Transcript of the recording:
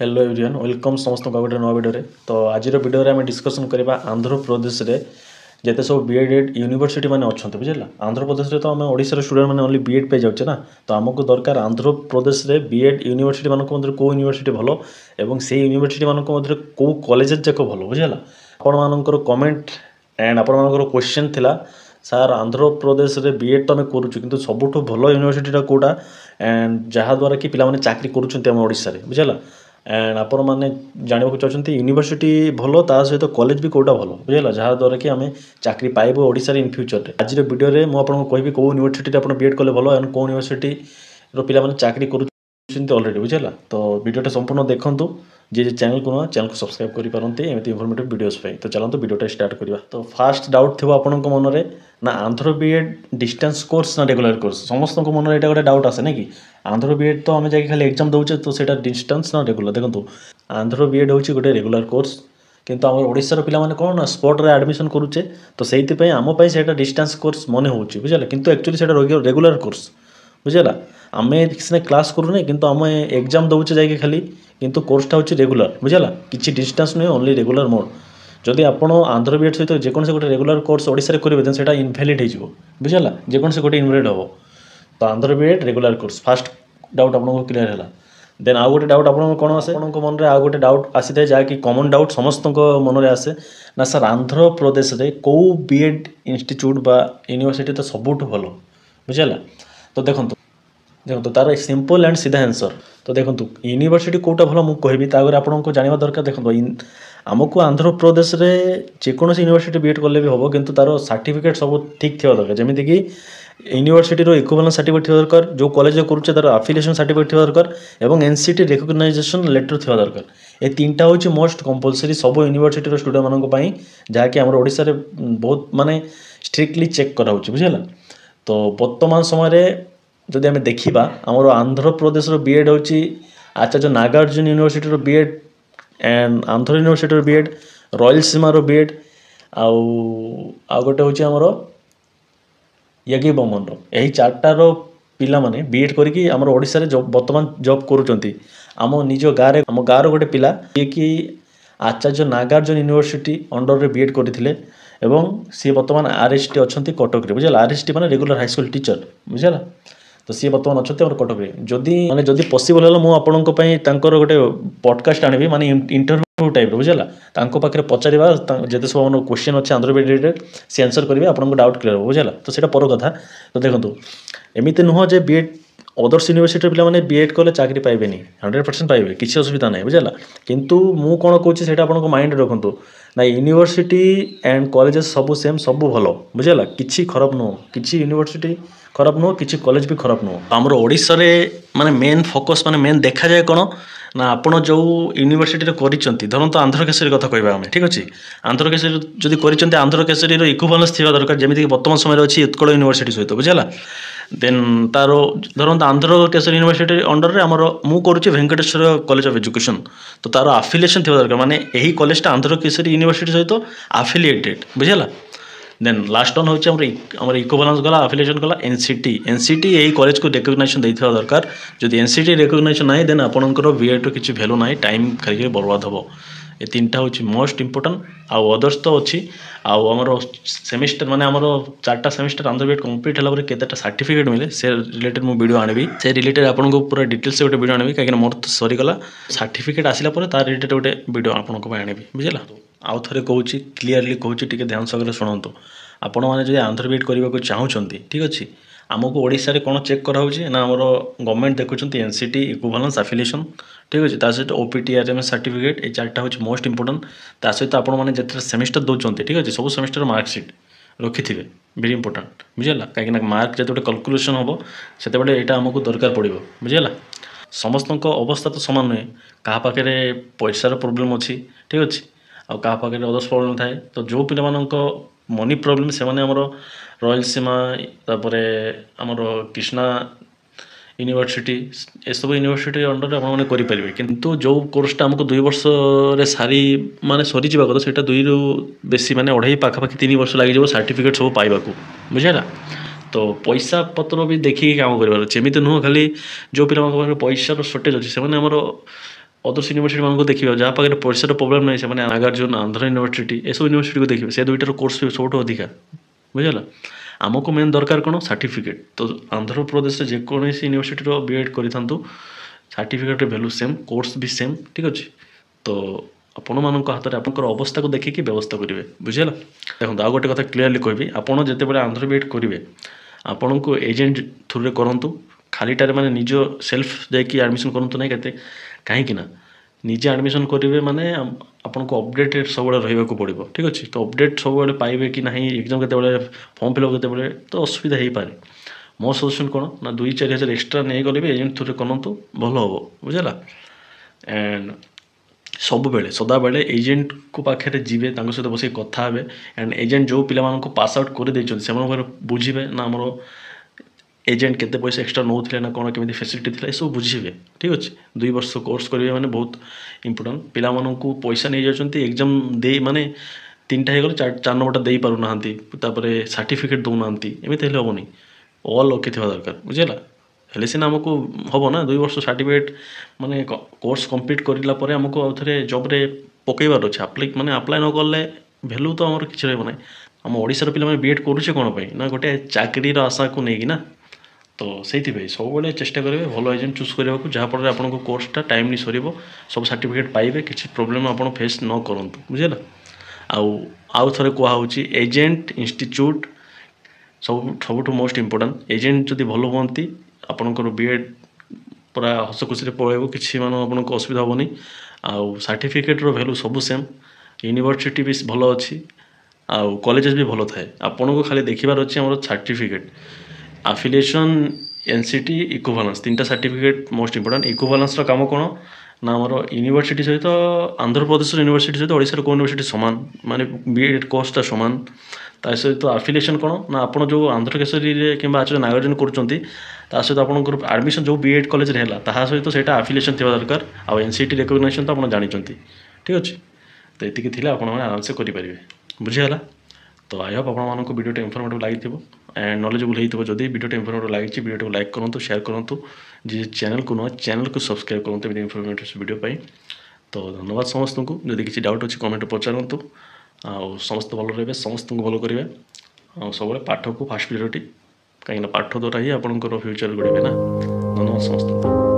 Hello everyone welcome समस्त गोटे नवा वीडियो तो आज वीडियो आम डिस्कसन करवा आंध्र प्रदेश में जिते सब बीएड यूनिवर्सिटी मैंने अच्छा बुझेगा आंध्र प्रदेश में तो आम ओडिशार स्टूडेंट मैंने ओनली बीएड पे जाऊे ना तो आमको दरकार आंध्र प्रदेश में बीएड यूनिवर्सिटी मानक कौ यूनिवर्सिटी भल एवं से यूनिवर्सिटी मानक कौ कॉलेज जाक भल बुझेगा आपण मानकर कमेंट एंड आपण मानकर क्वेश्चन थिला सार आंध्र प्रदेश में बीएड तो आम करूँ सबुठ भल यूनिवर्सिटी कौटा एंड जहाँद्वारा कि पिला चाकरी करुँचा बुझेगा एंड आपण मैंने जानवा चाहते यूनिवर्सिटी भल ता सहित कॉलेज भी कौटा भल बुझेगा जहाँद्वारा कि आम चाकरी पाइबू ओडिशा इन फ्यूचर आज वीडियो में मुझे कहबी कौ यूनिवर्सिटी आप बीएड कले भल एंड कौ यूनिवर्सिटी पिला चाकरी कर अलरेडी बुझेगा तो वीडियोटा संपूर्ण देखूँ जी चैनल को नुआ चैनल को सब्सक्राइब करेंगे एमती इनफॉर्मेटिव वीडियोस तो चलते वीडियोटा स्टार्ट करवा तो फास्ट डाउट थी आपण मन में ना आंध्र बीएड डिस्टेंस कोर्स ना रेगुलर कोर्स समस्त मन में गोटे डाउट आसे ना कि आंध्र बीएड तो आम जाकि खाली एग्जाम दौचे तो सेटा डिस्टेंस ना रेगुलर देखो आंध्र बीएड हूँ गोटे रेगुलर कोर्स किंतु आम ओडिशार पिला माने कौन ना स्पॉट रे एडमिशन करूचे तो से आम से डिस्टेंस कोर्स मन हो बुझेगा किंतु एक्चुअली से रेगुलर कोर्स बुझेगा आम किसी क्लास करूने किंतु आम एग्जाम दौचे जाकि खाली किंतु कोर्सटा हूँ रेगुलर बुझेगा किसी डिस्टेंस नुहे ओनली रेगुलर मोड जदि आपण आंध्र बीएड सहित जेकोसी गोटे रेगुलर कोर्स ओडिशा करेंगे देन सेटा इनभैलिड हो बुझेगा जेकोसी गोटे इनभैलिड हम तो Andhra BEd regular course fast doubt आपको क्लियर है देन आउ गोटे डाउट आप कौन आसे आपको मन में आउ गोटे डाउट आसी था जहाँकि कमन डाउट समस्त मन में आसे ना सर आंध्र प्रदेश में कौ बीएड इंस्टीट्यूट बा यूनिवर्सिटी तो सबुठ भल बुझेगा तो देखो देखो तार सिंपल एंड सीधा आंसर तो देखो यूनिवर्सिटी कौटा भल मुझे कहबी तागर आपको जानवा दरकार देखो आमको आंध्र प्रदेश में जेकोसी यूनिवर्सिटी बीएड कले भी हम किंतु तार सर्टिफिकेट सब ठीक थी दरकार जमीक कि यूनिवर्सिटी इक्विवेलेंस सर्टिफिकेट थी दरकार जो कॉलेज करुचे तार अफिलिएशन सर्टिफिकेट थी दरकार एवं एनसीटी रिकग्नाइजेशन लेटर थी दरकार ये तीनटा हूँ मोस्ट कंपलसरी सब यूनिवर्सिटी स्टूडेंट मानी जहाँकि आम ओडिशा रे बहुत माने स्ट्रिक्टली चेक करा बुझेगा तो वर्तमान समय जदि आम देखा आमर आंध्र प्रदेश बीएड हूँ Acharya Nagarjuna university B Ed and Andhra university B Ed Rayalaseema B Ed आउ गोटे हूँ आमर यज्ञ बमन यही चार्टार पिला माने बीएड करके आमर ओडिशा रे वर्तमान जॉब करुँच आम निज गाँव आम गाँव गोटे पिला ये कि आचार्य नागार्जुन यूनिवर्सिटी अंडर रे बीएड करते एवं सी वर्तमान आरएसटी अच्छा कटक बुझेगा आरएसटी माने रेगुलर हाई स्कूल टीचर बुझेगा तो सी वर्तमान अच्छा कटक जदि माने जदि पॉसिबल है मुझे गोटे पॉडकास्ट आनी माने इंटरव्यू टाइप बुझेगा पाखे पचार जिते सब क्वेश्चन अच्छे आंध्र बीएड सी आंसर करेंगे आपको डाउट क्लियर हो बुझेगा तो सीटा पर कथा तो देखो एमती नुह जे बीएड अदर्स यूनिवर्सिटी पिला माने बीएड कले चाकरी पाइबे 100% पाइबे किसी असुविधा ना बुझेगा किंतु मु कौन कहूँ से आपको माइंड रखु ना यूनिवर्सिटी एंड कॉलेजेस सब सेम सब भल बुझेगा किसी खराब नुह किसी यूनिवर्सिटी खराब नुह किसी कॉलेज भी खराब नुह आमर ओडिशा रे माने मेन फोकस माने मेन देखा जाए कौन ना आपण जो यूनिवर्सिटी करिसेंती धरंतु आंध्र केसरी कथा कहबा हमें ठीक अच्छे आंध्र केसरी जदि करिसेंती आंध्र केसरी इक्विवेलेंस थिबा दरकार जेमिति वर्तमान समय अच्छी उत्कल यूनिवर्सिटी सहित बुझेगा देन तार धरंतु आंध्र केसरी यूनिवर्सिटी अंडर रे हमर मु करूची वेंकटेश्वर कॉलेज ऑफ एजुकेशन तो तार आफिलिएशन थिबा दरकार माने एही कॉलेजटा आंध्र केसरी यूनिवर्सिटी सहित आफिलिएटेड बुझेगा देन लास्ट वन हूँ आम इक्विवेलेंस गला आफिलिएशन गला एनसीटी यही कॉलेज को रिकग्नाइजेशन देथिबा दरकार जदि एनसीटी रिकग्नाइजेशन ना देन आपनकर बीएड रो किछि वैल्यू ना टाइम खाली बर्बाद हम ये तीनटा हूँ मोस्ट इंपोर्टेंट आउ अदर्स तो अच्छी आमर सेमिस्टर माने आमर 4टा सेमिस्टर आंध्र बीएड कंप्लीट होला केतेटा सर्टिफिकेट मिले से रिलेटेड मु वीडियो आनिबी से रिलेटेड आपनको पूरा डिटेल्स से गोटे वीडियो आनिबी कहीं मोर तो सरीगला सर्टिफिकेट आसिला पर तार रिलेटेड गोटे वीडियो आपनको आनिबी बुझेगा आउ थे कहूँ क्लीयरली कहूँ टी ध्यान सहकारे शुणु आपण मैंने जो आंध्र बीएड करने को चाहूँगी ठीक अच्छे आमको ओडिशा रे कौन चेक कराऊँ ना आमर गवर्नमेंट देखुं एनसीटी इक्विवेलेंस आफिलिएशन ठीक अच्छे सहित ओपीटी आरएमएस सर्टिफिकेट ये 4टा हूँ मोस्ट इंपोर्टेंट ता सहित आपण मैंने जिते सेमिस्टर दौरान ठीक अच्छे सब सेमिस्टर मार्कसीट रखि थे वेरी इंपोर्टेंट बुझेगा कहीं मार्क जो कैलकुलेशन हम से यहाँ आमको दरकार पड़ो बुझेगा समस्त अवस्था तो सामान नुहे क्या पाखे पैसार प्रोब्लेम अच्छी ठीक अच्छे आ क्या पाखे अदर्स प्रोब्लेम थाए तो जो पिला मनी प्रोब्लेम से माने हमरो रॉयलसीमा तापर हमर कृष्णा यूनिवर्सिटी ए सब यूनिवर्सिटी अंडर आपने करेंगे किंतु जो कोर्सटा आमको 2 वर्ष रे सारी माने सरी जावा कथा सेटा 2 रु बेसी माने 2.5 पाखापाखि 3 वर्ष लगी सर्टिफिकेट सब पाइबा बुझेगा तो पैसा पत्र भी देखिए काम कर नुह खाली जो पिला पैसार सर्टेज अच्छे से ଅଦର୍ସ ୟୁନିଭର୍ସିଟି ମାନଙ୍କୁ ଦେଖିବେ ଯାହା ପାଖରେ ପଇସାର ପ୍ରୋବ୍ଲେମ୍ ନାହିଁ ସେମାନେ ନାଗାର୍ଜୁନ ଆନ୍ଧ୍ର ୟୁନିଭର୍ସିଟି ଏସବୁ ୟୁନିଭର୍ସିଟିକୁ ଦେଖିବେ ସେ ଦୁଇଟାର କୋର୍ସ ଫି ସବୁଠୁ ଅଧିକା ବୁଝିଲା। ଆମକୁ ମେନ୍ ଦରକାର କ'ଣ ସାର୍ଟିଫିକେଟ୍ ତ ଆନ୍ଧ୍ରପ୍ରଦେଶରେ ଯେକୌଣସି ୟୁନିଭର୍ସିଟିର ବିଏଡ଼୍ କରିଥାନ୍ତୁ ସାର୍ଟିଫିକେଟ୍ର ଭ୍ୟାଲୁ ସେମ୍ କୋର୍ସ ବି ସେମ୍ ଠିକ୍ ଅଛି। ତ ଆପଣମାନଙ୍କ ହାତରେ ଆପଣଙ୍କର ଅବସ୍ଥାକୁ ଦେଖିକି ବ୍ୟବସ୍ଥା କରିବେ ବୁଝିଲା। ଦେଖନ୍ତୁ ଆଉ ଗୋଟେ କଥା କ୍ଲିୟରଲି କହିବି ଆପଣ ଯେତେବେଳେ ଆନ୍ଧ୍ର ବିଏଡ଼୍ କରିବେ ଆପଣଙ୍କୁ ଏଜେଣ୍ଟ ଥ୍ରୁରେ କରନ୍ତୁ ଖାଲିଟାରେ ମାନେ ନିଜ ସେଲ୍ଫ ଯାଇକି ଆଡ଼ମିସନ୍ କରନ୍ତୁ ନାହିଁ କେତେ କାହିଁକି ନା ନିଜେ ଆଡ଼ମିସନ୍ କରିବେ ମାନେ ଆପଣଙ୍କୁ ଅପଡ଼େଟେଡ଼ ସବୁବେଳେ ରହିବାକୁ ପଡ଼ିବ ଠିକ୍ ଅଛି। ତ ଅପଡ଼େଟ୍ ସବୁବେଳେ ପାଇବେ କି ନାହିଁ ଏକ୍ଜାମ୍ କେତେବେଳେ ଫର୍ମ ଫିଲ୍ଅପ୍ କେତେବେଳେ ତ ଅସୁବିଧା ହେଇପାରେ। ମୋ ସଜେସନ୍ କ'ଣ ନା 2-4 ହଜାର ଏକ୍ସଟ୍ରା ନେଇଗଲେ ବି ଏଜେଣ୍ଟ ଥ୍ରୁରେ କରନ୍ତୁ ଭଲ ହେବ ବୁଝିଲା। ଆଣ୍ଡ ସବୁବେଳେ ସଦାବେଳେ ଏଜେଣ୍ଟକୁ ପାଖରେ ଯିବେ ତାଙ୍କ ସହିତ ବସିକି କଥା ହେବେ ଆଣ୍ଡ ଏଜେଣ୍ଟ ଯେଉଁ ପିଲାମାନଙ୍କୁ ପାସ୍ ଆଉଟ୍ କରିଦେଇଛନ୍ତି ସେମାନଙ୍କର ବୁଝିବେ ନା ଆମର ଏଜେଣ୍ଟ କେତେ ପଇସା ଏକ୍ସଟ୍ରା ନେଉଥିଲେ ନା କ'ଣ କେମିତି ଫେସିଲିଟି ଥିଲା ଏସବୁ ବୁଝିବେ ଠିକ୍ ଅଛି। 2 ବର୍ଷ କୋର୍ସ କରିବେ ମାନେ ବହୁତ ଇମ୍ପୋର୍ଟାଣ୍ଟ ପିଲାମାନଙ୍କୁ ପଇସା ନେଇଯାଉଛନ୍ତି ଏକ୍ଜାମ୍ ଦେଇ ମାନେ 3ଟା ହେଇଗଲେ 4 ନମ୍ବରଟା ଦେଇପାରୁନାହାନ୍ତି ତାପରେ ସାର୍ଟିଫିକେଟ୍ ଦେଉନାହାନ୍ତି ଏମିତି ହେଲେ ହେବନି ଅଲ୍ ଓକେ ଥିବା ଦରକାର ବୁଝିଲା। ହେଲେ ସିନା ଆମକୁ ହେବ ନା 2 ବର୍ଷ ସାର୍ଟିଫିକେଟ୍ ମାନେ କୋର୍ସ କମ୍ପ୍ଲିଟ୍ କରିଲା ପରେ ଆମକୁ ଆଉ ଥରେ ଜବ୍ରେ ପକାଇବାର ଅଛି ଆପ୍ଲାଏ ନ କଲେ ଭ୍ୟାଲୁ ତ ଆମର କିଛି ରହିବ ନାହିଁ। ଆମ ଓଡ଼ିଶାର ପିଲାମାନେ ବିଏଡ଼୍ କରୁଛେ କ'ଣ ପାଇଁ ନା ଗୋଟେ ଚାକିରିର ଆଶାକୁ ନେଇକି ନା ତ ସେଇଥିପାଇଁ ସବୁବେଳେ ଚେଷ୍ଟା କରିବେ ଭଲ ଏଜେଣ୍ଟ ଚୁଜ୍ କରିବାକୁ ଯାହାଫଳରେ ଆପଣଙ୍କ କୋର୍ସଟା ଟାଇମ୍ଲି ସରିବ ସବୁ ସାର୍ଟିଫିକେଟ୍ ପାଇବେ କିଛି ପ୍ରୋବ୍ଲେମ୍ ଆପଣ ଫେସ୍ ନ କରନ୍ତୁ ବୁଝିଲା। ଆଉ ଥରେ କୁହାହେଉଛି ଏଜେଣ୍ଟ ଇନଷ୍ଟିଚ୍ୟୁଟ୍ ସବୁଠୁ ମୋଷ୍ଟ ଇମ୍ପୋର୍ଟାଣ୍ଟ ଏଜେଣ୍ଟ ଯଦି ଭଲ ହୁଅନ୍ତି ଆପଣଙ୍କର ବିଏଡ଼୍ ପୁରା ହସ ଖୁସିରେ ପଳାଇବ କିଛି ମାନେ ଆପଣଙ୍କୁ ଅସୁବିଧା ହେବନି। ଆଉ ସାର୍ଟିଫିକେଟ୍ର ଭ୍ୟାଲୁ ସବୁ ସେମ୍ ୟୁନିଭର୍ସିଟି ବି ଭଲ ଅଛି ଆଉ କଲେଜେସ୍ ବି ଭଲ ଥାଏ ଆପଣଙ୍କୁ ଖାଲି ଦେଖିବାର ଅଛି ଆମର ସାର୍ଟିଫିକେଟ୍ ଆଫିଲିଏସନ୍ ଏନ୍ସିଟି ଇକ୍ୱିଭାଲେନ୍ସ 3ଟା ସାର୍ଟିଫିକେଟ୍ ମୋଷ୍ଟ ଇମ୍ପୋର୍ଟାଣ୍ଟ। ଇକ୍ୱିଭାଲେନ୍ସର କାମ କ'ଣ ନା ଆମର ୟୁନିଭର୍ସିଟି ସହିତ ଆନ୍ଧ୍ରପ୍ରଦେଶର ୟୁନିଭର୍ସିଟି ସହିତ ଓଡ଼ିଶାର କେଉଁ ୟୁନିଭର୍ସିଟି ସମାନ ମାନେ ବିଏଡ଼୍ କୋର୍ସଟା ସମାନ। ତା ସହିତ ଆଫିଲିଏସନ୍ କ'ଣ ନା ଆପଣ ଯେଉଁ ଆନ୍ଧ୍ରକେଶରୀରେ କିମ୍ବା ଆଚାର୍ଯ୍ୟ ନାଗାର୍ଜୁନ କରୁଛନ୍ତି ତା ସହିତ ଆପଣଙ୍କର ଆଡ଼ମିସନ୍ ଯେଉଁ ବିଏଡ଼୍ କଲେଜରେ ହେଲା ତାହା ସହିତ ସେଇଟା ଆଫିଲିଏସନ୍ ଥିବା ଦରକାର ଆଉ ଏନ୍ସିଟି ରେକଗ୍ନାଇଜେସନ୍ ତ ଆପଣ ଜାଣିଛନ୍ତି ଠିକ୍ ଅଛି। ତ ଏତିକି ଥିଲେ ଆପଣମାନେ ଆରାମସେ କରିପାରିବେ ବୁଝିଗଲା। ତ ଆଇ ହୋପ୍ ଆପଣମାନଙ୍କୁ ଭିଡ଼ିଓଟା ଇନଫର୍ମେଟିଭ୍ ଲାଗିଥିବ ଆଣ୍ଡ ନଲେଜେବୁଲ୍ ହେଇଥିବ। ଯଦି ଭିଡ଼ିଓଟା ଇନଫର୍ମେଟିଭ୍ ଲାଗିଛି ଭିଡ଼ିଓଟାକୁ ଲାଇକ୍ କରନ୍ତୁ ସେୟାର କରନ୍ତୁ ଯିଏ ଚ୍ୟାନେଲକୁ ନୂଆ ଚ୍ୟାନେଲକୁ ସବସ୍କ୍ରାଇବ୍ କରନ୍ତୁ ଏମିତି ଇନଫର୍ମେଟିଭ୍ ଭିଡ଼ିଓ ପାଇଁ। ତ ଧନ୍ୟବାଦ ସମସ୍ତଙ୍କୁ ଯଦି କିଛି ଡାଉଟ୍ ଅଛି କମେଣ୍ଟରେ ପଚାରନ୍ତୁ ଆଉ ସମସ୍ତେ ଭଲ ରହିବେ ସମସ୍ତଙ୍କୁ ଭଲ କରିବେ ଆଉ ସବୁବେଳେ ପାଠକୁ ଫାଷ୍ଟ ପ୍ରିୟରିଟି କାହିଁକିନା ପାଠ ଦ୍ୱାରା ହିଁ ଆପଣଙ୍କର ଫ୍ୟୁଚର୍ ଗଢ଼ିବେ ନା। ଧନ୍ୟବାଦ ସମସ୍ତଙ୍କୁ।